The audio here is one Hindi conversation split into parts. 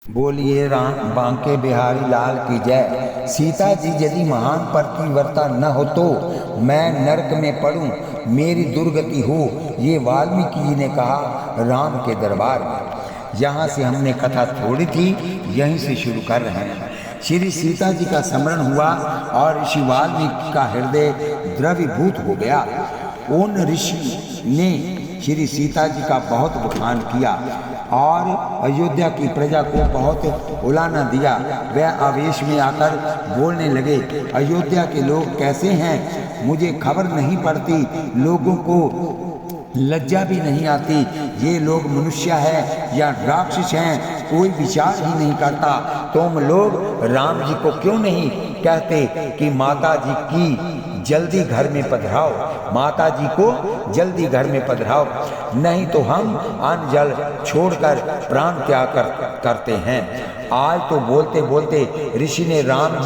बोलिए राम बांके बिहारी लाल की जय। सीता जी यदि महान पतिव्रता न हो तो मैं नरक में पड़ूं, मेरी दुर्गति हो, ये वाल्मीकि जी ने कहा राम के दरबार में। यहाँ से हमने कथा थोड़ी थी, यहीं से शुरू कर रहे हैं। श्री सीता जी का स्मरण हुआ और ऋषि वाल्मीकि का हृदय द्रवीभूत हो गया। उन ऋषि ने श्री सीता जी का बहुत बखान किया और अयोध्या की प्रजा को बहुत उलाना दिया। वह आवेश में आकर बोलने लगे, अयोध्या के लोग कैसे हैं, मुझे खबर नहीं पड़ती, लोगों को लज्जा भी नहीं आती, ये लोग मनुष्य हैं या राक्षस हैं, कोई विचार ही नहीं करता। तुम लोग राम जी को क्यों नहीं कहते कि माता जी की जल्दी घर में पधराओ, माता जी को जल्दी घर में पधराओ, नहीं तो हम अन्न जल छोड़कर प्राण त्याग करते हैं। आज तो बोलते बोलते ऋषि ने राम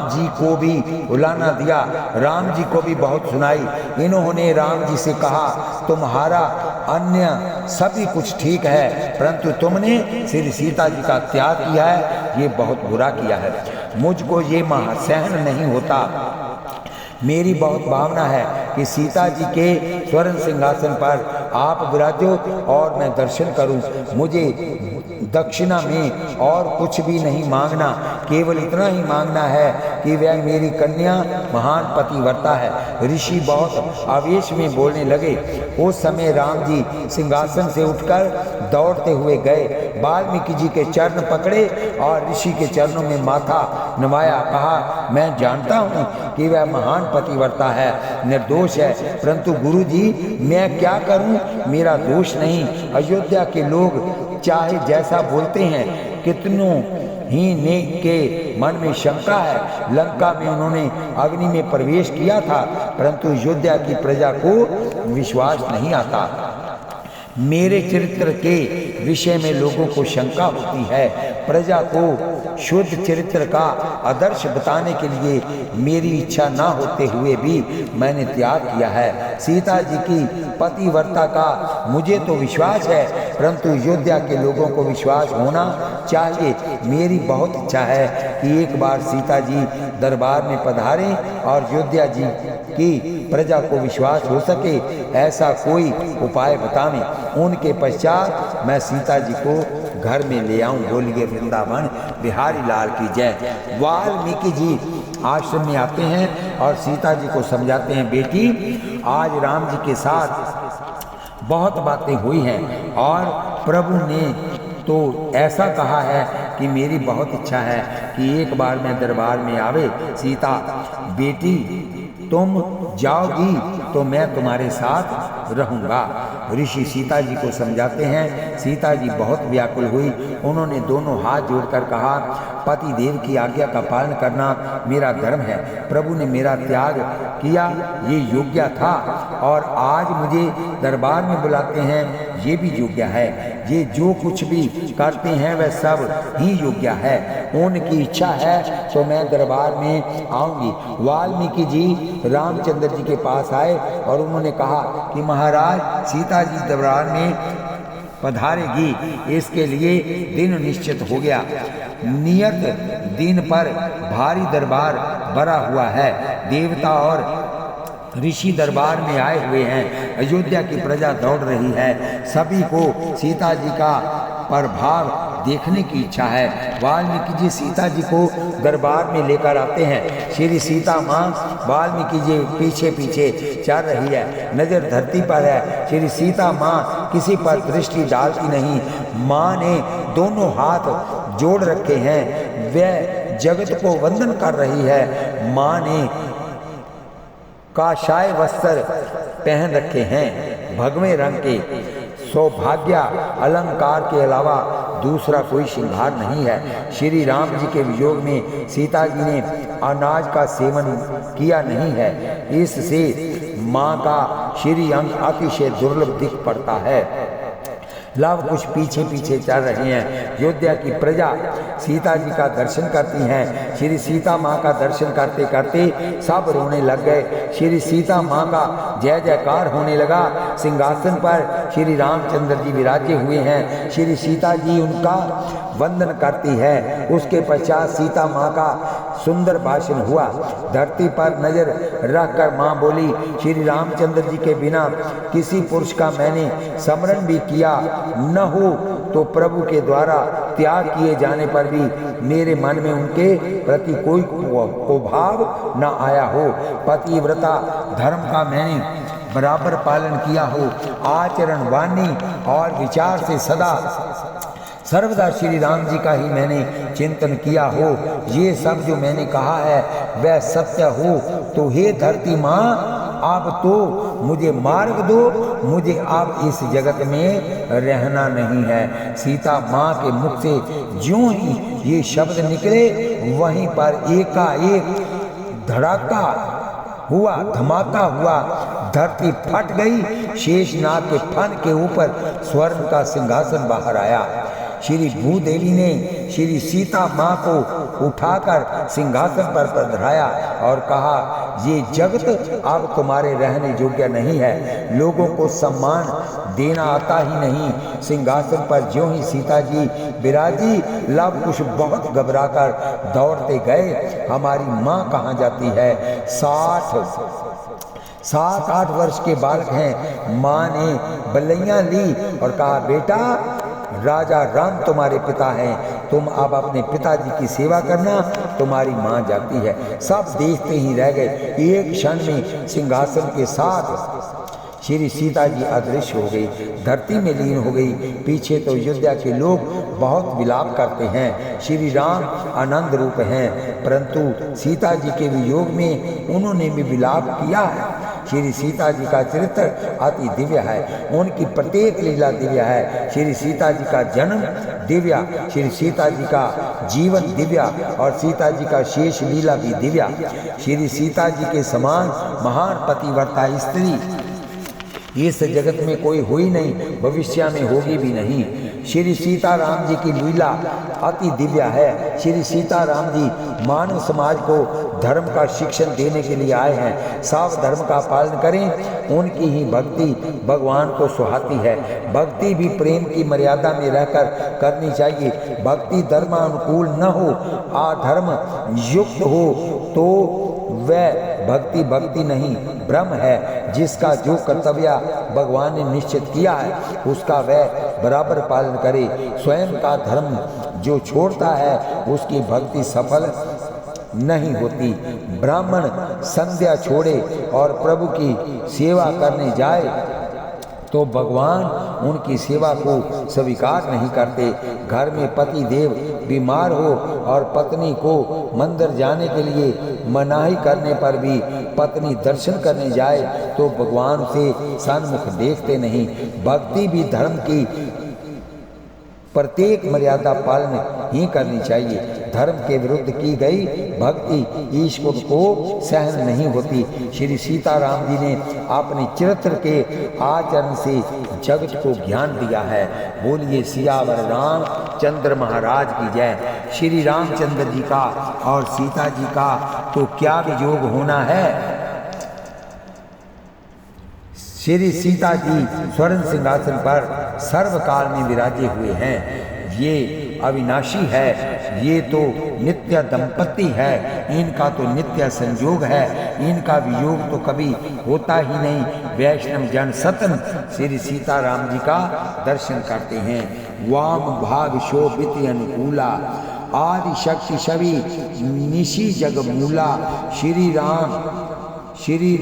जी को भी उलाना दिया, राम जी को भी बहुत सुनाई। इन्होंने राम जी से कहा, तुम्हारा अन्य सभी कुछ ठीक है, परंतु तुमने श्री सीता जी का त्याग किया है, ये बहुत बुरा किया है। मुझको ये सहन नहीं होता। मेरी बहुत भावना है कि सीता जी के स्वर्ण सिंहासन पर आप विराजो और मैं दर्शन करूं। मुझे दक्षिणा में और कुछ भी नहीं मांगना, केवल इतना ही मांगना है कि वह मेरी कन्या महान पतिव्रता है। ऋषि बहुत आवेश में बोलने लगे। उस समय राम जी सिंहासन से उठकर दौड़ते हुए गए, वाल्मीकि जी के चरण पकड़े और ऋषि के चरणों में माथा नवाया। कहा, मैं जानता हूँ कि वह महान पतिव्रता है, निर्दोष है, परंतु गुरु जी मैं क्या करूं, मेरा दोष नहीं। अयोध्या के लोग चाहे जैसा बोलते हैं, कितनों ही ने के मन में शंका है। लंका में उन्होंने अग्नि में प्रवेश किया था, परंतु अयोध्या की प्रजा को विश्वास नहीं आता। मेरे चरित्र के विषय में लोगों को शंका होती है। प्रजा को शुद्ध चरित्र का आदर्श बताने के लिए मेरी इच्छा ना होते हुए भी मैंने त्याग किया है। सीता जी की पतिव्रता का मुझे तो विश्वास है, परंतु अयोध्या के लोगों को विश्वास होना चाहिए। मेरी बहुत इच्छा है कि एक बार सीता जी दरबार में पधारें और अयोध्या जी की प्रजा को विश्वास हो सके, ऐसा कोई उपाय बतावें। उनके पश्चात मैं सीता जी को घर में ले आऊं। बोलिए वृंदावन बिहारी लाल की जय। वाल्मीकि जी आश्रम में आते हैं और सीता जी को समझाते हैं, बेटी आज राम जी के साथ बहुत बातें हुई हैं और प्रभु ने तो ऐसा कहा है कि मेरी बहुत इच्छा है कि एक बार मैं दरबार में आवे। सीता बेटी तुम जाओगी तो मैं तुम्हारे साथ रहूँगा। ऋषि सीता जी को समझाते हैं। सीता जी बहुत व्याकुल हुई। उन्होंने दोनों हाथ जोड़कर कहा, पति देव की आज्ञा का पालन करना मेरा धर्म है। प्रभु ने मेरा त्याग किया, ये योग्य था, और आज मुझे दरबार में बुलाते हैं, ये भी योग्य है। ये जो कुछ भी करते हैं वह सब ही योग्य है। उनकी इच्छा है तो मैं दरबार में आऊंगी। वाल्मीकि जी रामचंद्र जी के पास आए और उन्होंने कहा कि महाराज सीता जी दरबार में पधारेगी, इसके लिए दिन निश्चित हो गया। नियत दिन पर भारी दरबार भरा हुआ है। देवता और ऋषि दरबार में आए हुए हैं। अयोध्या की प्रजा दौड़ रही है। सभी को सीता जी का प्रभाव देखने की इच्छा है। वाल्मीकि जी सीता जी को दरबार में लेकर आते हैं। श्री सीता माँ वाल्मीकि जी पीछे पीछे चल रही है, नजर धरती पर है। श्री सीता माँ किसी पर दृष्टि डालती नहीं। माँ ने दोनों हाथ जोड़ रखे हैं, वह जगत को वंदन कर रही है। माँ ने काशाय वस्त्र पहन रखे हैं, भगवे रंग के। सौभाग्य अलंकार के अलावा दूसरा कोई श्रृंगार नहीं है। श्री राम जी के वियोग में सीता जी ने अनाज का सेवन किया नहीं है, इससे माँ का श्री अंग अतिशय दुर्लभ दिख पड़ता है। लव कुश पीछे पीछे चल रहे हैं। अयोध्या की प्रजा सीता जी का दर्शन करती हैं। श्री सीता माँ का दर्शन करते करते सब रोने लग गए। श्री सीता माँ का जय जयकार होने लगा। सिंहासन पर श्री रामचंद्र जी विराजे हुए हैं। श्री सीता जी उनका वंदन करती है। उसके पश्चात सीता माँ का सुंदर भाषण हुआ। धरती पर नजर रखकर माँ बोली, श्री रामचंद्र जी के बिना किसी पुरुष का मैंने स्मरण भी किया न हो तो प्रभु के द्वारा त्याग किए जाने पर भी मेरे मन में उनके प्रति कोई भाव न आया हो। पतिव्रता धर्म का मैंने बराबर पालन किया हो। आचरण, वाणी और विचार से सदा सर्वदा श्री राम जी का ही मैंने चिंतन किया हो। ये सब जो मैंने कहा है वह सत्य हो तो हे धरती माँ अब तो मुझे मार्ग दो, मुझे अब इस जगत में रहना नहीं है। सीता माँ के मुख से ज्यों ही ये शब्द निकले वहीं पर एकाएक धड़ाका हुआ, धमाका हुआ, धरती फट गई। शेषनाग के फन के ऊपर स्वर्ण का सिंहासन बाहर आया। श्री भूदेवी ने श्री सीता माँ को उठाकर सिंहासन पर पधराया और कहा, ये जगत अब तुम्हारे रहने योग्य नहीं है। लोगों को सम्मान देना आता ही नहीं। सिंहासन पर ज्यों ही सीता जी विराजी, लव कुश बहुत घबराकर दौड़ते गए। हमारी माँ कहाँ जाती है? 7-8 वर्ष के बालक हैं। माँ ने बल्लियाँ ली और कहा, बेटा राजा राम तुम्हारे पिता हैं, तुम अब अपने पिताजी की सेवा करना, तुम्हारी माँ जाती है। सब देखते ही रह गए। एक क्षण में सिंहासन के साथ श्री सीता जी अदृश्य हो गई, धरती में लीन हो गई। पीछे तो अयोध्या के लोग बहुत विलाप करते हैं। श्री राम आनंद रूप हैं, परंतु सीता जी के वियोग में उन्होंने भी विलाप किया है। श्री सीता जी का चरित्र अति दिव्य है, उनकी प्रत्येक लीला दिव्य है। श्री सीता जी का जन्म दिव्या, श्री सीता जी का जीवन दिव्या और सीता जी का शेष लीला भी दिव्या। श्री सीता जी के समान महान पतिव्रता स्त्री इस जगत में कोई हुई नहीं, भविष्य में होगी भी नहीं। श्री सीता राम जी की लीला अति दिव्या है। श्री सीता राम जी मानव समाज को धर्म का शिक्षण देने के लिए आए हैं। सब धर्म का पालन करें, उनकी ही भक्ति भगवान को सुहाती है। भक्ति भी प्रेम की मर्यादा में रहकर करनी चाहिए। भक्ति धर्मानुकूल न हो, अधर्म युक्त हो तो वह भक्ति नहीं, भ्रम है। जिसका जो कर्तव्य भगवान ने निश्चित किया है उसका वह बराबर पालन करे। स्वयं का धर्म जो छोड़ता है उसकी भक्ति सफल नहीं होती। ब्राह्मण संध्या छोड़े और प्रभु की सेवा करने जाए तो भगवान उनकी सेवा को स्वीकार नहीं करते। घर में पति देव बीमार हो और पत्नी को मंदिर जाने के लिए मनाही करने पर भी पत्नी दर्शन करने जाए तो भगवान से सन्मुख देखते नहीं। भक्ति भी धर्म की प्रत्येक मर्यादा पालन ही करनी चाहिए। धर्म के विरुद्ध की गई भक्ति ईश्वर को सहन नहीं होती। श्री सीताराम जी ने अपने चरित्र के आचरण से जगत को ज्ञान दिया है। बोलिए सियावर रामचंद्र महाराज की जय। श्री रामचंद्र जी का और सीता जी का तो क्या वियोग होना है। श्री सीता जी स्वर्ण सिंहासन पर सर्वकाल में विराजे हुए हैं। ये अविनाशी है, ये तो नित्य दंपति है, इनका तो नित्य संयोग है, इनका वियोग तो कभी होता ही नहीं। वैष्णव जन सतन श्री सीताराम जी का दर्शन करते हैं। वाम भाग शोभित अनुकूला, आदि शक्ति छवि निशि जगमूला। श्री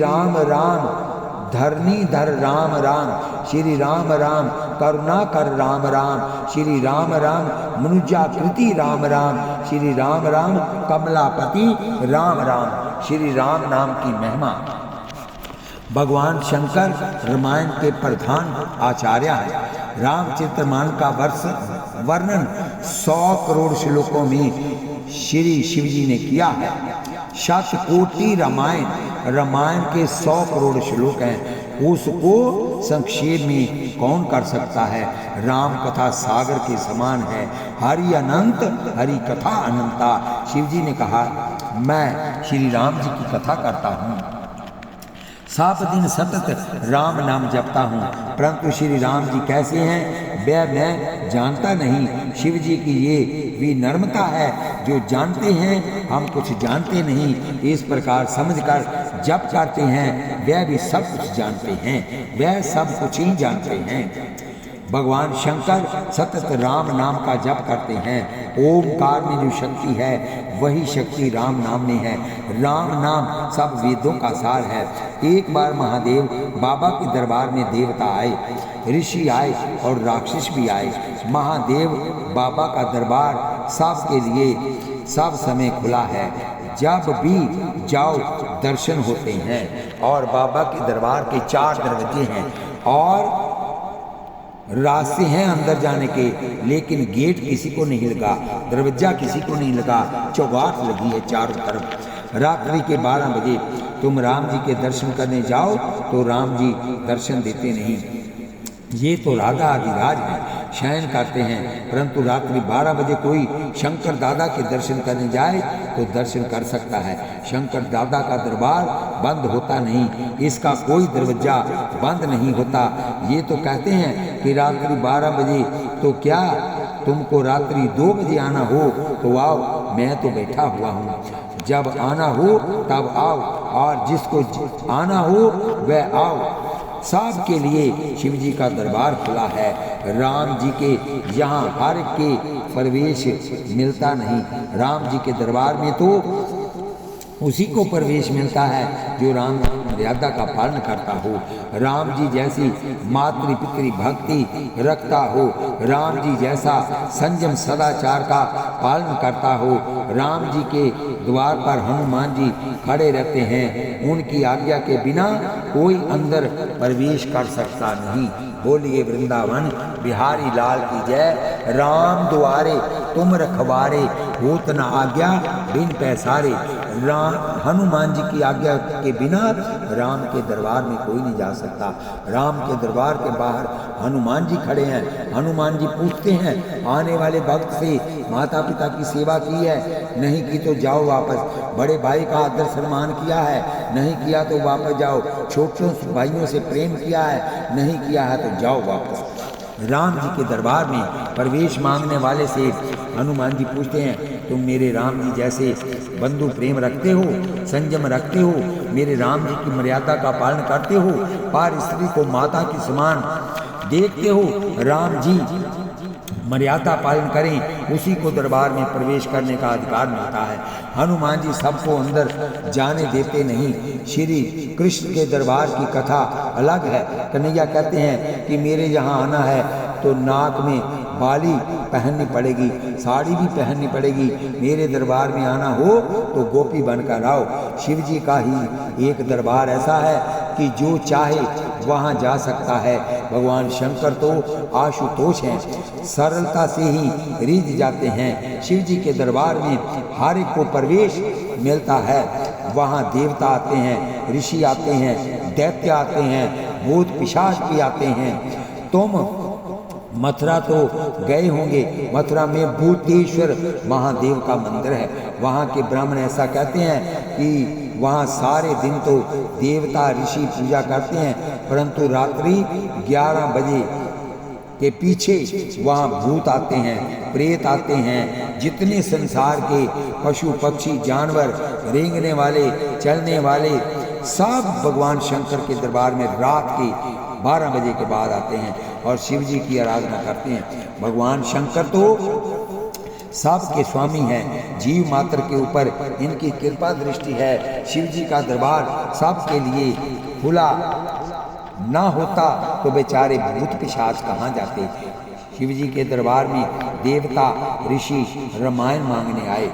राम राम धरनी धर राम राम, श्री राम राम करुणा कर राम राम, श्री राम राम मनुजाकृति राम राम, श्री राम राम कमलापति राम राम। श्री राम नाम की महिमा। भगवान शंकर रामायण के प्रधान आचार्य हैं। रामचरितमानस का वर्णन 100 करोड़ श्लोकों में श्री शिवजी ने किया है। 7 कोटि रामायण के 100 करोड़ श्लोक हैं। उसको संक्षेप में कौन कर सकता है। राम कथा सागर के समान है, हरि अनंत हरि कथा अनंता। शिव जी ने कहा, मैं श्री राम जी की कथा करता हूँ, सब दिन सतत राम नाम जपता हूँ, परंतु श्री राम जी कैसे हैं वह मैं जानता नहीं। शिव जी की ये विनम्रता है, जो जानते हैं हम कुछ जानते नहीं, इस प्रकार समझकर जप करते हैं। वह भी सब कुछ जानते हैं, वह सब कुछ ही जानते हैं। भगवान शंकर सतत राम नाम का जप करते हैं। ओमकार में जो शक्ति है वही शक्ति राम नाम में है। राम नाम सब वेदों का सार है। एक बार महादेव बाबा के दरबार में देवता आए, ऋषि आए और राक्षस भी आए। महादेव बाबा का दरबार सब के लिए सब समय खुला है, जब भी जाओ दर्शन होते हैं। और बाबा के दरबार के 4 दरवाजे हैं और रास्ते हैं अंदर जाने के, लेकिन गेट किसी को नहीं लगा, दरवाजा किसी को नहीं लगा, चौगाट लगी है चारों तरफ। रात्रि के 12 बजे तुम राम जी के दर्शन करने जाओ तो राम जी दर्शन देते नहीं। ये तो राधा अधिराज हैं, शयन करते हैं, परंतु रात्रि 12 बजे कोई शंकर दादा के दर्शन करने जाए तो दर्शन कर सकता है। शंकर दादा का दरबार बंद होता नहीं, इसका कोई दरवाजा बंद नहीं होता। ये तो कहते हैं कि रात्रि 12 बजे तो क्या, तुमको रात्रि 2 बजे आना हो तो आओ, मैं तो बैठा हुआ हूँ, जब आना हो तब आओ, और जिसको आना हो वह आओ। सब के लिए शिव जी का दरबार खुला है। राम जी के यहाँ हर के प्रवेश मिलता नहीं। राम जी के दरबार में तो उसी को प्रवेश मिलता है जो राम मर्यादा का पालन करता हो, राम जी जैसी मातृ पितृ भक्ति रखता हो, राम जी जैसा संयम सदाचार का पालन करता हो। राम जी के द्वार पर हनुमान जी खड़े रहते हैं, उनकी आज्ञा के बिना कोई अंदर प्रवेश कर सकता नहीं। बोलिए वृंदावन बिहारी लाल की जय। राम द्वारे तुम रखवारे, होत न आज्ञा बिन पैसारे। राम हनुमान जी की आज्ञा के बिना राम के दरबार में कोई नहीं जा सकता। राम के दरबार के बाहर हनुमान जी खड़े हैं। हनुमान जी पूछते हैं आने वाले भक्त से, माता पिता की सेवा की है, नहीं की तो जाओ वापस। बड़े भाई का आदर सम्मान किया है, नहीं किया तो वापस जाओ। छोटों भाइयों से प्रेम किया है, नहीं किया है तो जाओ वापस। राम जी के दरबार में प्रवेश मांगने वाले से हनुमान जी पूछते हैं, तुम मेरे राम जी जैसे बंधु प्रेम रखते हो, संयम रखते हो, मेरे राम जी की मर्यादा का पालन करते हो, पर स्त्री को माता के समान देखते हो। राम जी मर्यादा पालन करें, उसी को दरबार में प्रवेश करने का अधिकार मिलता है। हनुमान जी सबको अंदर जाने देते नहीं। श्री कृष्ण के दरबार की कथा अलग है। कन्हैया कहते हैं कि मेरे यहाँ आना है तो नाक में बाली पहननी पड़ेगी, साड़ी भी पहननी पड़ेगी। मेरे दरबार में आना हो तो गोपी बनकर आओ। शिव जी का ही एक दरबार ऐसा है कि जो चाहे वहाँ जा सकता है। भगवान शंकर तो आशुतोष हैं, सरलता से ही रिझ जाते हैं। शिव जी के दरबार में हर एक को प्रवेश मिलता है। वहाँ देवता आते हैं, ऋषि आते हैं, दैत्य आते हैं, भूत पिशाच भी आते हैं। तुम मथुरा तो गए होंगे, मथुरा में भूतेश्वर महादेव का मंदिर है। वहाँ के ब्राह्मण ऐसा कहते हैं कि वहाँ सारे दिन तो देवता ऋषि पूजा करते हैं, परंतु रात्रि 11 बजे के पीछे वहाँ भूत आते हैं, प्रेत आते हैं। जितने संसार के पशु पक्षी जानवर, रेंगने वाले, चलने वाले, सब भगवान शंकर के दरबार में रात के 12 बजे के बाद आते हैं और शिव जी की आराधना करते हैं। भगवान शंकर तो सब के स्वामी हैं, जीव मात्र के ऊपर इनकी कृपा दृष्टि है। शिव जी का दरबार सब के लिए खुला ना होता तो बेचारे भूत पिशाच कहाँ जाते। शिव जी के दरबार में देवता ऋषि रामायण मांगने आए,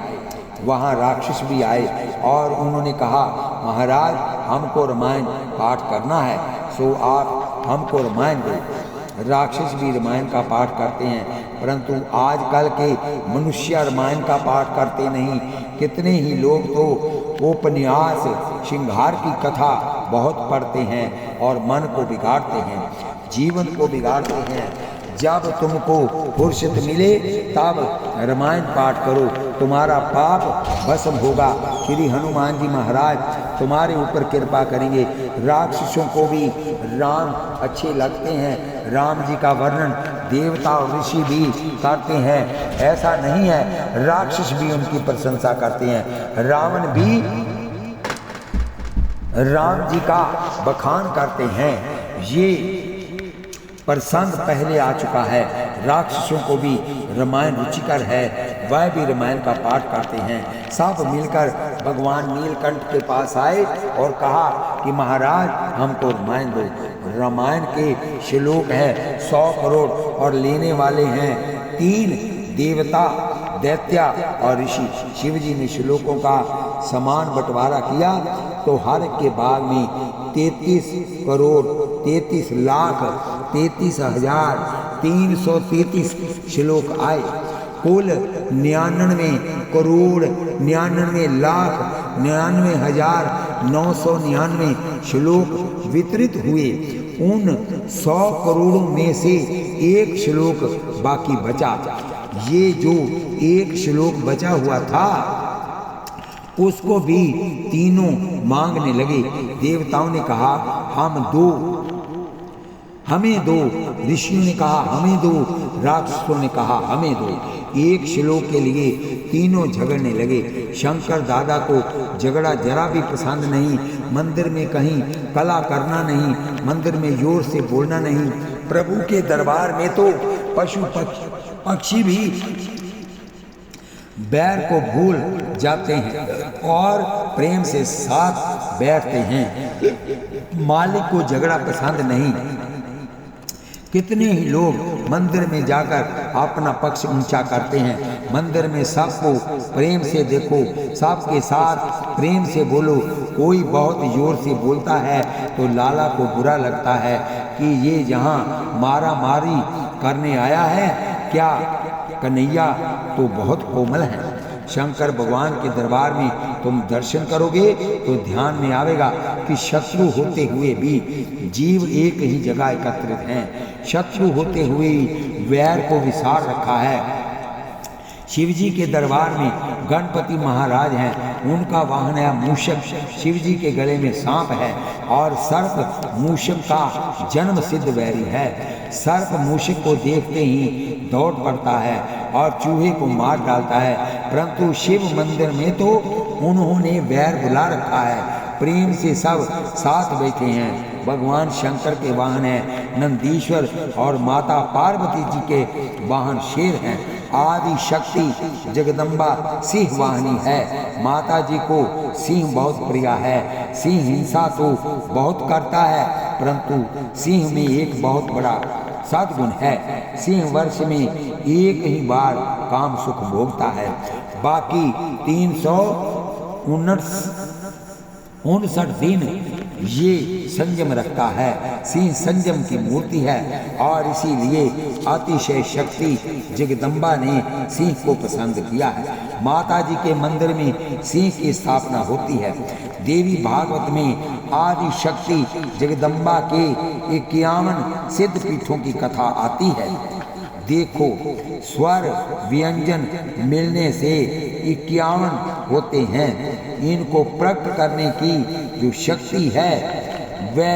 वहाँ राक्षस भी आए और उन्होंने कहा महाराज हमको रामायण पाठ करना है, सो आप हमको रामायण दो। राक्षस भी रामायण का पाठ करते हैं, परंतु आजकल के मनुष्य रामायण का पाठ करते नहीं। कितने ही लोग तो उपन्यास, श्रृंगार की कथा बहुत पढ़ते हैं और मन को बिगाड़ते हैं, जीवन को बिगाड़ते हैं। जब तुमको फुर्सत मिले तब रामायण पाठ करो, तुम्हारा पाप भस्म होगा। श्री हनुमान जी महाराज तुम्हारे ऊपर कृपा करेंगे। राक्षसों को भी राम अच्छे लगते हैं, राम जी का वर्णन देवता और ऋषि भी करते हैं। ऐसा नहीं है, राक्षस भी उनकी प्रशंसा करते हैं। रावण भी राम जी का बखान करते हैं। ये प्रसंग पहले आ चुका है। राक्षसों को भी रामायण रुचिकर है, वह भी रामायण का पाठ करते हैं। सब मिलकर भगवान नीलकंठ के पास आए और कहा कि महाराज हमको रामायण दो। रामायण के श्लोक हैं 100 करोड़ और लेने वाले हैं 3 देवता, दैत्या और ऋषि। शिव जी ने श्लोकों का समान बंटवारा किया तो हर एक के भाग में 33 करोड़ 33 लाख 33,333 श्लोक आए। कुल 99 करोड़ 99 लाख 99,999 श्लोक वितरित हुए। उन 100 करोड़ों में से एक श्लोक बाकी बचा। ये जो एक श्लोक बचा हुआ था उसको भी तीनों मांगने लगे। देवताओं ने कहा हमें दो, ऋषियों ने कहा हमें दो, राक्षसों ने कहा हमें दो। एक श्लोक के लिए तीनों झगड़ने लगे। शंकर दादा को झगड़ा जरा भी पसंद नहीं। मंदिर में कहीं कला करना नहीं, मंदिर में जोर से बोलना नहीं। प्रभु के दरबार में तो पशु पक्षी भी बैर को भूल जाते हैं और प्रेम से साथ बैठते हैं। मालिक को झगड़ा पसंद नहीं। कितने ही लोग मंदिर में जाकर अपना पक्ष ऊंचा करते हैं। मंदिर में सबको प्रेम से देखो, सबके साथ प्रेम से बोलो। कोई बहुत जोर से बोलता है तो लाला को बुरा लगता है कि ये यहाँ मारा मारी करने आया है क्या। कन्हैया तो बहुत कोमल है। शंकर भगवान के दरबार में तुम दर्शन करोगे तो ध्यान में आवेगा कि शत्रु होते हुए भी जीव एक ही जगह एकत्रित हैं। शत्रु होते हुए वैर को विसार रखा है। शिव जी के दरबार में गणपति महाराज हैं, उनका वाहन है मूषक। शिव जी के गले में सांप है और सर्प मूषक का जन्म सिद्ध वैरी है। सर्प मूषक को देखते ही दौड़ पड़ता है और चूहे को मार डालता है, परंतु शिव मंदिर में तो उन्होंने वैर बुला रखा है। प्रेम से सब साथ बैठे हैं। भगवान शंकर के वाहन है नंदीश्वर और माता पार्वती जी के वाहन शेर हैं। आदि शक्ति जगदम्बा सिंह वाहिनी है। माता जी को सिंह बहुत प्रिय है। सिंह हिंसा तो बहुत करता है, परंतु सिंह में एक बहुत बड़ा सद्गुण है। सिंह वर्ष में एक ही बार काम सुख भोगता है, बाकी 359 दिन ये संयम रखता है। सिंह संयम की मूर्ति है और इसीलिए अतिशय शक्ति जगदम्बा ने सिंह को पसंद किया है। माता जी के मंदिर में सिंह की स्थापना होती है। देवी भागवत में आदि शक्ति जगदम्बा के 51 सिद्ध पीठों की कथा आती है। देखो, स्वर व्यंजन मिलने से 51 होते हैं। इनको प्रकट करने की जो शक्ति है वह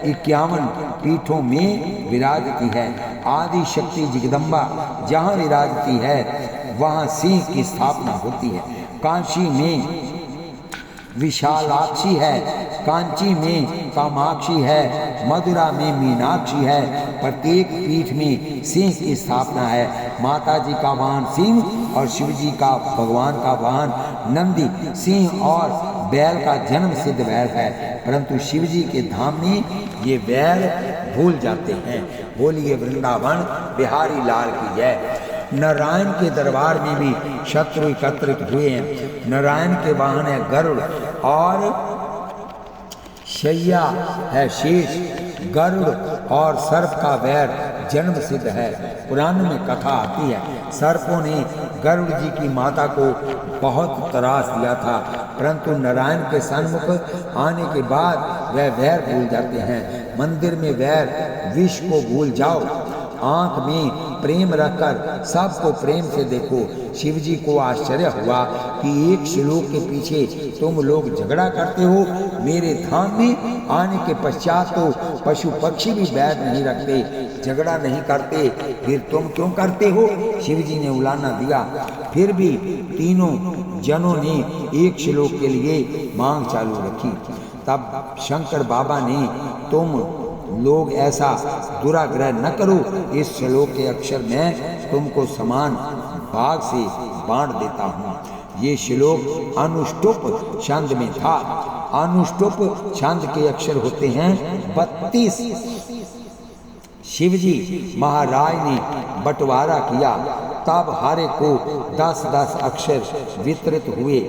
51 पीठों में विराजती है। आदि शक्ति जगदम्बा जहाँ विराजती है वहाँ सिंह की स्थापना होती है। काशी में विशालाक्षी है, कांची में कामाक्षी है, मथुरा में मीनाक्षी है। प्रत्येक पीठ में सिंह की स्थापना है। माता जी का वाहन सिंह और शिव जी का भगवान का वाहन नंदी। सिंह और बैल का जन्म सिद्ध बैल है, परंतु शिव जी के धाम में ये बैल भूल जाते हैं। बोलिए वृंदावन बिहारी लाल की जय। नारायण के दरबार में भी शत्रु एकत्रित हुए हैं। नारायण के वाहन है गरुड़ और शैया है शेष। गरुड़ और सर्प का वैर जन्म सिद्ध है। पुराण में कथा आती है, सर्पों ने गरुड़ जी की माता को बहुत त्रास दिया था, परंतु नारायण के सन्मुख आने के बाद वह वैर भूल जाते हैं। मंदिर में वैर विष को भूल जाओ, आंख में प्रेम रखकर सबको प्रेम से देखो। शिव जी को आश्चर्य हुआ कि एक श्लोक के पीछे तुम लोग झगड़ा करते हो। मेरे धाम में आने के पश्चात तो पशु पक्षी भी बैर नहीं रखते, झगड़ा नहीं करते, फिर तुम क्यों करते हो? शिव जी ने उलाना दिया। फिर भी तीनों जनों ने एक श्लोक के लिए मांग चालू रखी। तब शंकर बाबा ने, तुम लोग ऐसा दुराग्रह न करो, इस श्लोक के अक्षर मैं तुमको समान भाग से बांट देता हूँ। ये श्लोक अनुष्टुप छंद में था। अनुष्टुप छंद के अक्षर होते हैं 32। शिवजी महाराज ने बंटवारा किया, तब हर एक को 10-10 अक्षर वितरित हुए।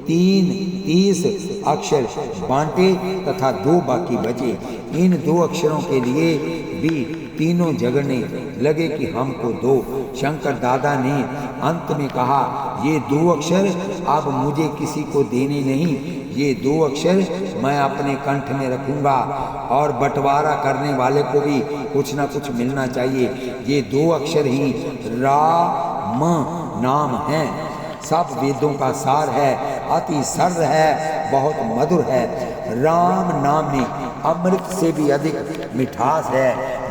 30 अक्षर बांटे तथा 2 बाकी बचे। इन 2 अक्षरों के लिए भी तीनों झगड़ने लगे कि हमको दो। शंकर दादा ने अंत में कहा, ये 2 अक्षर अब मुझे किसी को देने नहीं, ये 2 अक्षर मैं अपने कंठ में रखूंगा और बंटवारा करने वाले को भी कुछ ना कुछ मिलना चाहिए। ये 2 अक्षर ही राम नाम है, सब वेदों का सार है, अति सर्र है, बहुत मधुर है। राम नाम में अमृत से भी अधिक मिठास है।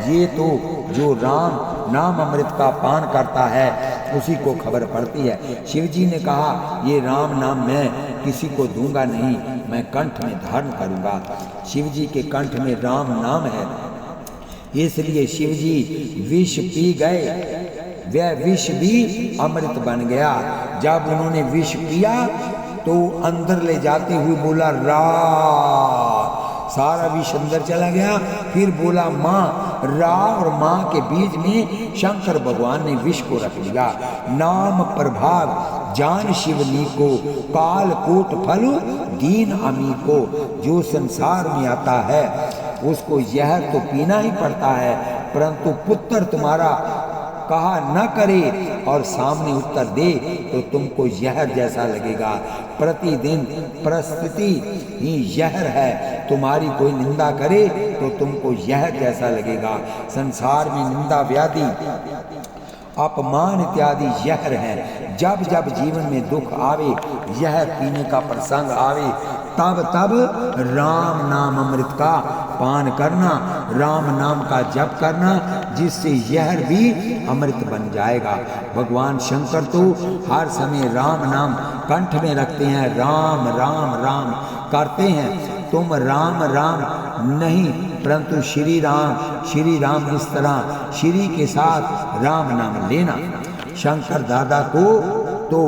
ये तो जो राम नाम अमृत का पान करता है उसी को खबर पड़ती है। शिवजी ने कहा, ये राम नाम मैं किसी को दूंगा नहीं, मैं कंठ में धारण करूंगा। शिवजी के कंठ में राम नाम है, इसलिए शिवजी विष पी गए। वह विष भी अमृत बन गया। जब उन्होंने विष पिया तो अंदर ले जाते हुए बोला रा, सारा विष अंदर चला गया। फिर बोला माँ, रा और माँ के बीच में शंकर भगवान ने विष को रख दिया। नाम प्रभाव जान शिवनी को, काल कोट फल दीन अमी को। जो संसार में आता है उसको जहर तो पीना ही पड़ता है, परंतु पुत्र तुम्हारा कहा न करे और सामने उत्तर दे तो तुमको जहर जैसा लगेगा। प्रतिदिन परिस्थिति ही जहर है, तुम्हारी कोई निंदा करे तो तुमको जहर जैसा लगेगा। संसार में निंदा, व्याधि, अपमान इत्यादि जहर है। जब जब जीवन में दुख आवे, जहर पीने का प्रसंग आवे, तब तब राम नाम अमृत का पान करना, राम नाम का जप करना, जिससे जहर भी अमृत बन जाएगा। भगवान शंकर तो हर समय राम नाम कंठ में रखते हैं, राम राम राम करते हैं। तुम राम राम नहीं परंतु श्री राम इस तरह श्री के साथ राम नाम लेना। शंकर दादा को तो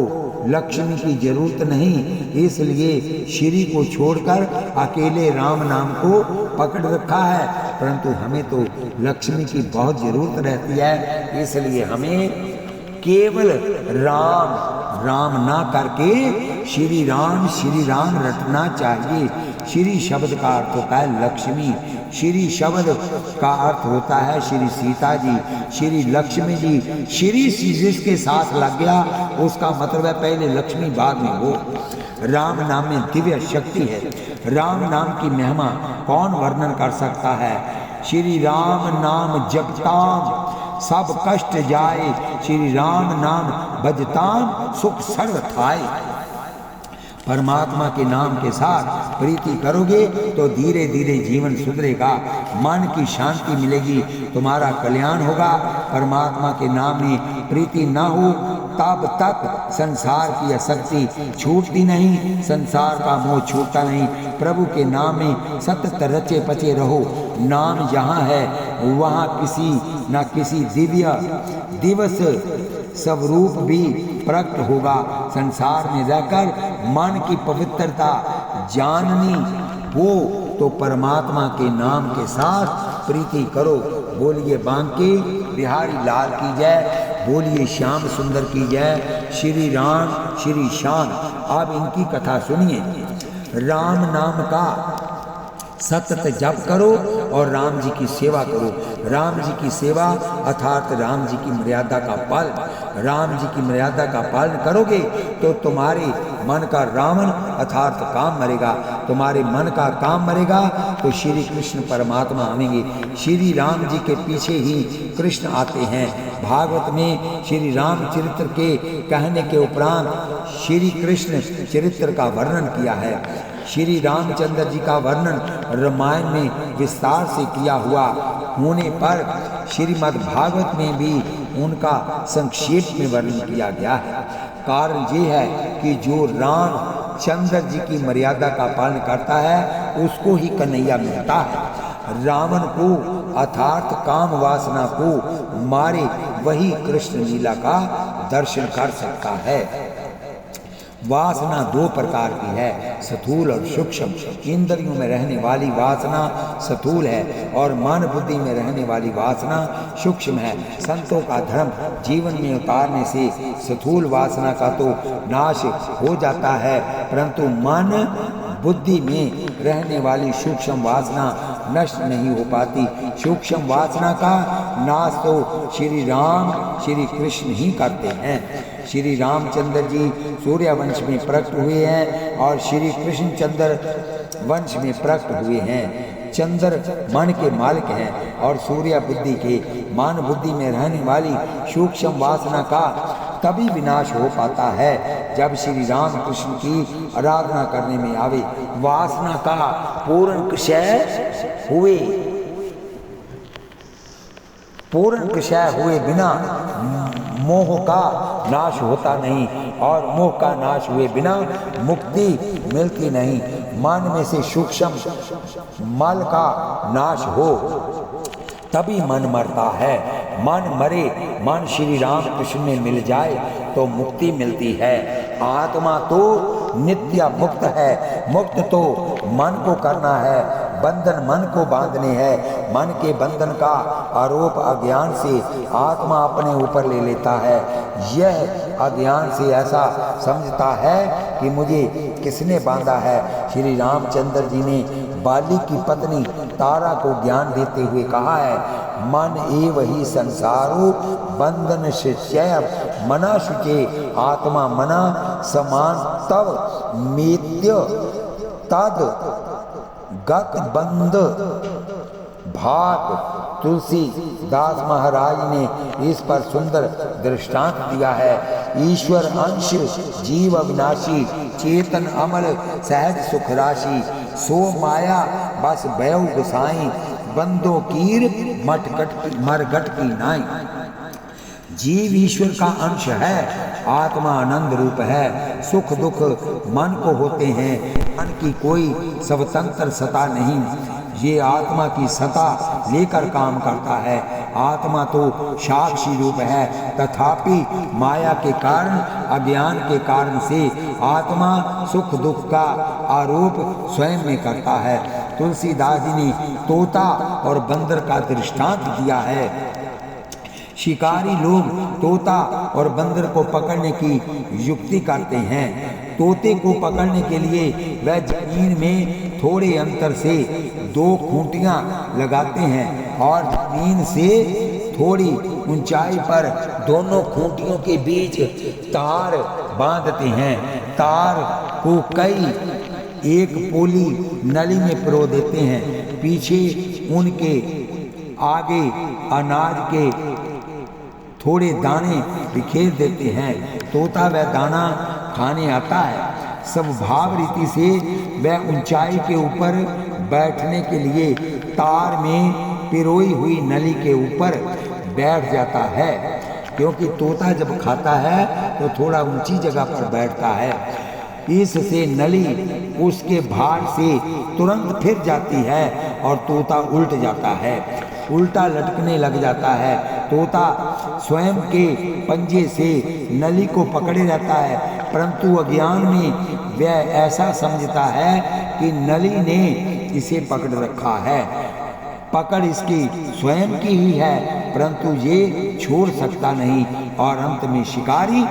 लक्ष्मी की जरूरत नहीं, इसलिए श्री को छोड़कर अकेले राम नाम को पकड़ रखा है, परंतु हमें तो लक्ष्मी की बहुत जरूरत रहती है, इसलिए हमें केवल राम राम ना करके श्री राम रटना चाहिए। श्री शब्द का अर्थ होता है लक्ष्मी, श्री शब्द का अर्थ होता है श्री सीता जी, श्री लक्ष्मी जी। श्री जिसके साथ लग गया उसका मतलब है पहले लक्ष्मी बाद में वो। राम नाम में दिव्य शक्ति है। राम नाम की महिमा कौन वर्णन कर सकता है। श्री राम नाम जपताम सब कष्ट जाए, श्री राम नाम भजताम सुख सर्व थाए। परमात्मा के नाम के साथ प्रीति करोगे तो धीरे धीरे जीवन सुधरेगा, मन की शांति मिलेगी, तुम्हारा कल्याण होगा। परमात्मा के नाम में प्रीति ना हो तब तक संसार की आसक्ति छूटती नहीं, संसार का मोह छूटता नहीं। प्रभु के नाम में सतत रचे पचे रहो। नाम जहाँ है वहाँ किसी न किसी दिव्य दिवस स्वरूप भी प्रकट होगा। संसार में रहकर मन की पवित्रता जाननी हो तो परमात्मा के नाम के साथ प्रीति करो। बोलिए बांके बिहारी लाल की जय, बोलिए श्याम सुंदर की जय। श्री राम श्री श्याम। आप इनकी कथा सुनिए। राम नाम का सतत जप करो और राम जी की सेवा करो। राम जी की सेवा अर्थात राम जी की मर्यादा का पालन। राम जी की मर्यादा का पालन करोगे तो तुम्हारे मन का रावण अर्थात काम मरेगा, तुम्हारे मन का काम मरेगा तो श्री कृष्ण परमात्मा आवेंगे। श्री राम जी के पीछे ही कृष्ण आते हैं। भागवत में श्री राम चरित्र के कहने के उपरांत श्री कृष्ण चरित्र का वर्णन किया है। श्री रामचंद्र जी का वर्णन रामायण में विस्तार से किया हुआ होने पर श्रीमद् भागवत में भी उनका संक्षेप में वर्णन किया गया है। कारण ये है कि जो रामचंद्र जी की मर्यादा का पालन करता है उसको ही कन्हैया मिलता है। रावण को अर्थात काम वासना को मारे वही कृष्ण लीला का दर्शन कर सकता है। वासना दो प्रकार की है, स्थूल और सूक्ष्म। इंद्रियों में रहने वाली वासना स्थूल है और मन बुद्धि में रहने वाली वासना सूक्ष्म है। संतों का धर्म जीवन में उतारने से स्थूल वासना का तो नाश हो जाता है, परंतु मन बुद्धि में रहने वाली सूक्ष्म वासना नष्ट नहीं हो पाती। सूक्ष्म वासना का नाश तो श्री राम श्री कृष्ण ही करते हैं। श्री रामचंद्र जी सूर्य वंश में प्रकट हुए हैं और श्री कृष्ण चंद्र वंश में प्रकट हुए हैं। चंद्र मन के मालिक हैं और सूर्य बुद्धि के। मन बुद्धि में रहने वाली सूक्ष्म वासना का तभी विनाश हो पाता है जब श्री राम कृष्ण की आराधना करने में आवे। वासना का पूर्ण क्षय हुए बिना मोह का नाश होता नहीं और मोह का नाश हुए बिना मुक्ति मिलती नहीं। मन में से सूक्ष्म मल का नाश हो तभी मन मरता है। मन मरे, मन श्री राम कृष्ण में मिल जाए तो मुक्ति मिलती है। आत्मा तो नित्य मुक्त है। मुक्त तो मन को करना है, बंधन मन को बांधने हैं। मन के बंधन का आरोप अज्ञान से आत्मा अपने ऊपर ले लेता है। यह अज्ञान से ऐसा समझता है कि मुझे किसने बांधा है। श्री रामचंद्र जी ने बाली की पत्नी तारा को ज्ञान देते हुए कहा है, मन एव ही संसारो बंधन शिष्य मना शुचे आत्मा मना समान तव मेत्य तद गत बंध भाग। तुलसीदास महाराज ने इस पर सुंदर दृष्टांत दिया है। ईश्वर अंश जीव अविनाशी चेतन अमल सहज सुख राशि सो माया बस भयउ गुसाई बंदो कीर मरगट की नाई। जीव ईश्वर का अंश है, आत्मा आनंद रूप है। सुख दुख मन को होते हैं, मन की कोई स्वतंत्र सत्ता नहीं। ये आत्मा की सत्ता लेकर काम करता है। आत्मा तो साक्षी रूप है, तथापि माया के कारण अज्ञान के कारण से आत्मा सुख दुख का आरोप स्वयं में करता है। तुलसीदास जी ने तोता और बंदर का दृष्टांत दिया है। शिकारी लोग तोता और बंदर को पकड़ने की युक्ति करते हैं। तोते को पकड़ने के लिए वह जमीन में थोड़े अंतर से दो खूंटियां लगाते हैं और जमीन से थोड़ी ऊंचाई पर दोनों खूंटियों के बीच तार बांधते हैं। तार को कई एक पोली नली में पिरो देते हैं। पीछे उनके आगे अनाज के थोड़े दाने बिखेर देते हैं। तोता वह दाना खाने आता है। स्वभाव रीति से वह ऊंचाई के ऊपर बैठने के लिए तार में पिरोई हुई नली के ऊपर बैठ जाता है, क्योंकि तोता जब खाता है तो थोड़ा ऊंची जगह पर बैठता है। इससे नली उसके भार से तुरंत फिर जाती है और तोता उल्ट जाता है, उल्टा लटकने लग जाता है। तोता स्वयं के पंजे से नली को पकड़े रहता है, परंतु अज्ञान में वह ऐसा समझता है कि नली ने इसे पकड़ रखा है। पकड़ इसकी स्वयं की ही है, परंतु ये छोड़ सकता नहीं और अंत में शिकारी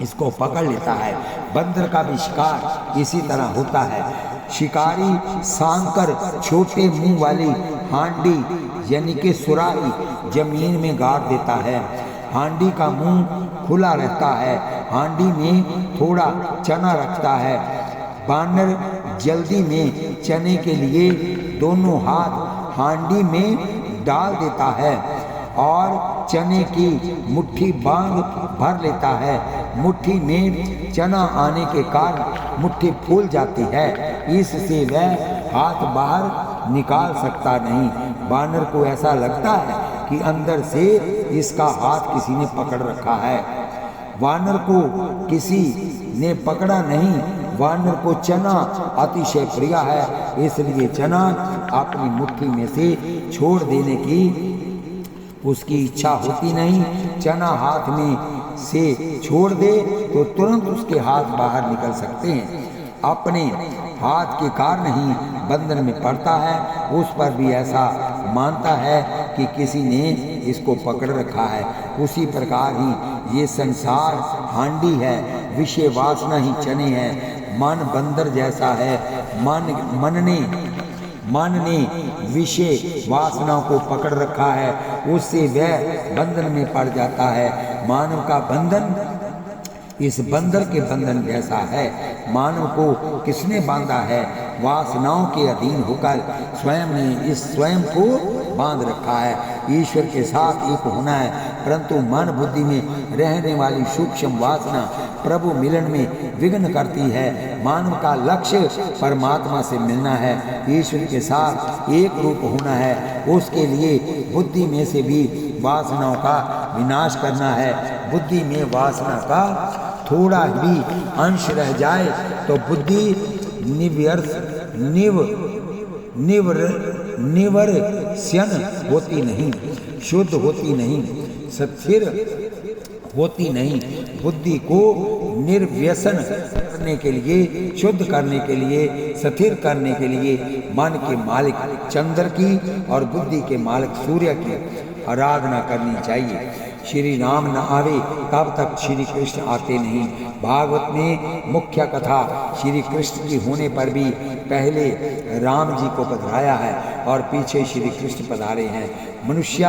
इसको पकड़ लेता है। बंदर का भी शिकार इसी तरह होता है। शिकारी सांकर छोटे मुंह वाली हांडी यानी कि सुराही जमीन में गाड़ देता है। हांडी का मुंह खुला रहता है। हांडी में थोड़ा चना रखता है। बानर जल्दी में चने के लिए दोनों हाथ हांडी में डाल देता है और चने की मुट्ठी बांध भर लेता है। मुट्ठी में चना आने के कारण मुट्ठी फूल जाती है, इससे वह हाथ बाहर निकाल सकता नहीं। बानर को ऐसा लगता है कि अंदर से इसका हाथ किसी ने पकड़ रखा है। वानर को किसी ने पकड़ा नहीं। वानर को चना अतिशय प्रिय है, इसलिए चना अपनी मुट्ठी में से छोड़ देने की उसकी इच्छा होती नहीं। चना हाथ में से छोड़ दे तो तुरंत उसके हाथ बाहर निकल सकते हैं। अपने हाथ के कारण ही बंधन में पड़ता है, उस पर भी ऐसा मानता है कि किसी ने इसको पकड़ रखा है। उसी प्रकार ही ये संसार हांडी है, विषय वासना ही चने हैं। मन बंदर जैसा है। मन ने विषय वासनाओं को पकड़ रखा है, उससे वह बंधन में पड़ जाता है। मानव का बंधन इस बंदर के बंधन जैसा है। मानव को किसने बांधा है? वासनाओं के अधीन होकर स्वयं ने इस स्वयं को बांध रखा है। ईश्वर के साथ एक होना है, परंतु मन बुद्धि में रहने वाली सूक्ष्म वासना प्रभु मिलन में विघ्न करती है। मानव का लक्ष्य परमात्मा से मिलना है, ईश्वर के साथ एक रूप होना है। उसके लिए बुद्धि में से भी वासनाओं का विनाश करना है। बुद्धि में वासना का थोड़ा भी अंश रह जाए तो बुद्धि निवर्ष्यन होती नहीं, शुद्ध होती नहीं, स्थिर होती नहीं। बुद्धि को निर्व्यसन करने के लिए, शुद्ध करने के लिए, स्थिर करने के लिए मन के मालिक चंद्र की और बुद्धि के मालिक सूर्य की आराधना करनी चाहिए। श्री राम न आवे तब तक श्री कृष्ण आते नहीं। भागवत में मुख्य कथा श्री कृष्ण की होने पर भी पहले राम जी को पधराया है और पीछे श्री कृष्ण पधारे हैं। मनुष्य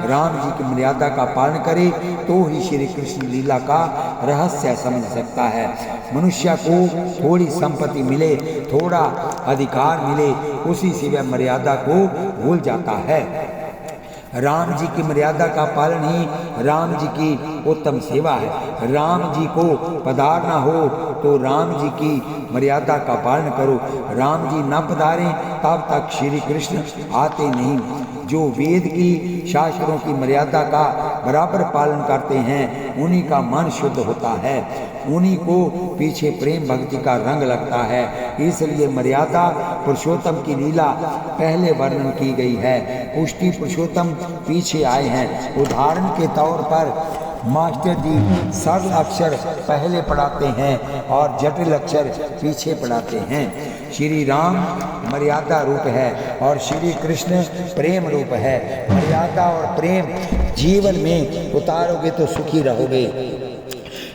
राम जी की मर्यादा का पालन करे तो ही श्री कृष्ण लीला का रहस्य समझ सकता है। मनुष्य को थोड़ी संपत्ति मिले, थोड़ा अधिकार मिले, उसी से वह मर्यादा को भूल जाता है। राम जी की मर्यादा का पालन ही राम जी की उत्तम सेवा है। राम जी को पधारना हो तो राम जी की मर्यादा का पालन करो। राम जी न पधारें तब तक श्री कृष्ण आते नहीं। जो वेद की शास्त्रों की मर्यादा का बराबर पालन करते हैं उन्हीं का मन शुद्ध होता है, उन्हीं को पीछे प्रेम भक्ति का रंग लगता है। इसलिए मर्यादा पुरुषोत्तम की लीला पहले वर्णन की गई है, पुष्टि पुरुषोत्तम पीछे आए हैं। उदाहरण के तौर पर मास्टर जी सरल अक्षर पहले पढ़ाते हैं और जटिल अक्षर पीछे पढ़ाते हैं। श्री राम मर्यादा रूप है और श्री कृष्ण प्रेम रूप है। मर्यादा और प्रेम जीवन में उतारोगे तो सुखी रहोगे।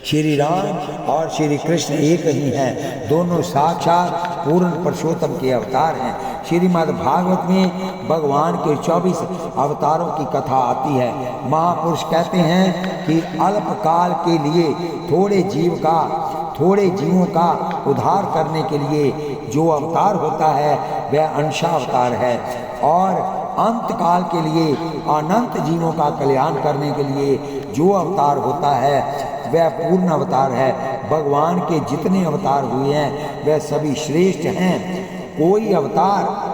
श्री राम और श्री कृष्ण एक ही हैं, दोनों साक्षात पूर्ण पुरुषोत्तम के अवतार हैं। श्रीमद् भागवत में भगवान के 24 अवतारों की कथा आती है। महापुरुष कहते हैं कि अल्पकाल के लिए थोड़े जीवों का उद्धार करने के लिए जो अवतार होता है वह अंशावतार है, और अंत काल के लिए अनंत जीवों का कल्याण करने के लिए जो अवतार होता है वह पूर्ण अवतार है। भगवान के जितने अवतार हुए हैं वह सभी श्रेष्ठ हैं। कोई अवतार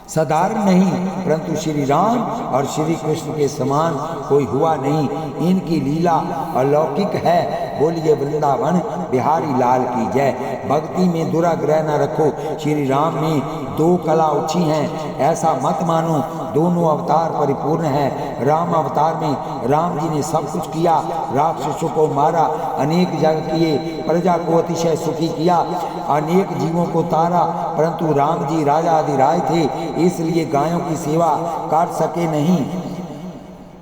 साधारण नहीं, परंतु श्री राम और श्री कृष्ण के समान कोई हुआ नहीं। इनकी लीला अलौकिक है। बोलिए वृंदावन बिहारी लाल की जय। भक्ति में दुराग्रह न रखो। श्री राम में 2 कला उठी हैं, ऐसा मत मानो। दोनों अवतार परिपूर्ण हैं। राम अवतार में राम जी ने सब कुछ किया, राक्षसों को मारा, अनेक यज्ञ किए, प्रजा को अतिशय सुखी किया, अनेक जीवों को तारा, परंतु राम जी राजा अधिराज थे, इसलिए गायों की सेवा कर सके नहीं।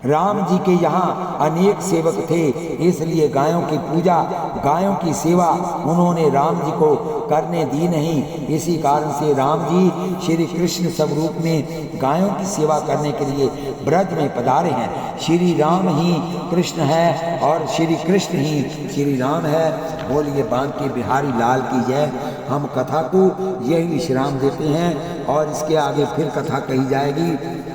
राम जी के यहाँ अनेक सेवक थे, इसलिए गायों की पूजा, गायों की सेवा उन्होंने राम जी को करने दी नहीं। इसी कारण से राम जी श्री कृष्ण स्वरूप में गायों की सेवा करने के लिए ब्रज में पधारे हैं। श्री राम ही कृष्ण है और श्री कृष्ण ही श्री राम है। बोलिए बांके बिहारी लाल की जय। हम कथा को यही विश्राम देते हैं और इसके आगे फिर कथा कही जाएगी।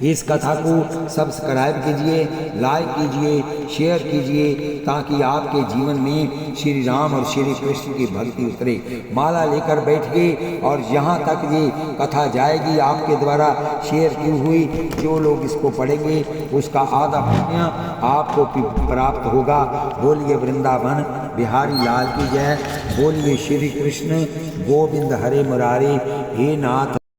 इस कथा को सब्सक्राइब कीजिए, लाइक कीजिए, शेयर कीजिए, ताकि आपके जीवन में श्री राम और श्री कृष्ण की भक्ति उतरे। माला लेकर बैठिए और यहाँ तक ये कथा जाएगी आपके द्वारा शेयर की हुई। जो लोग इसको पढ़ेंगे उसका आधा पुण्य आपको प्राप्त होगा। बोलिए वृंदावन बिहारी लाल की जय। बोलिए श्री कृष्ण गोविंद हरे मुरारे। हे नाथ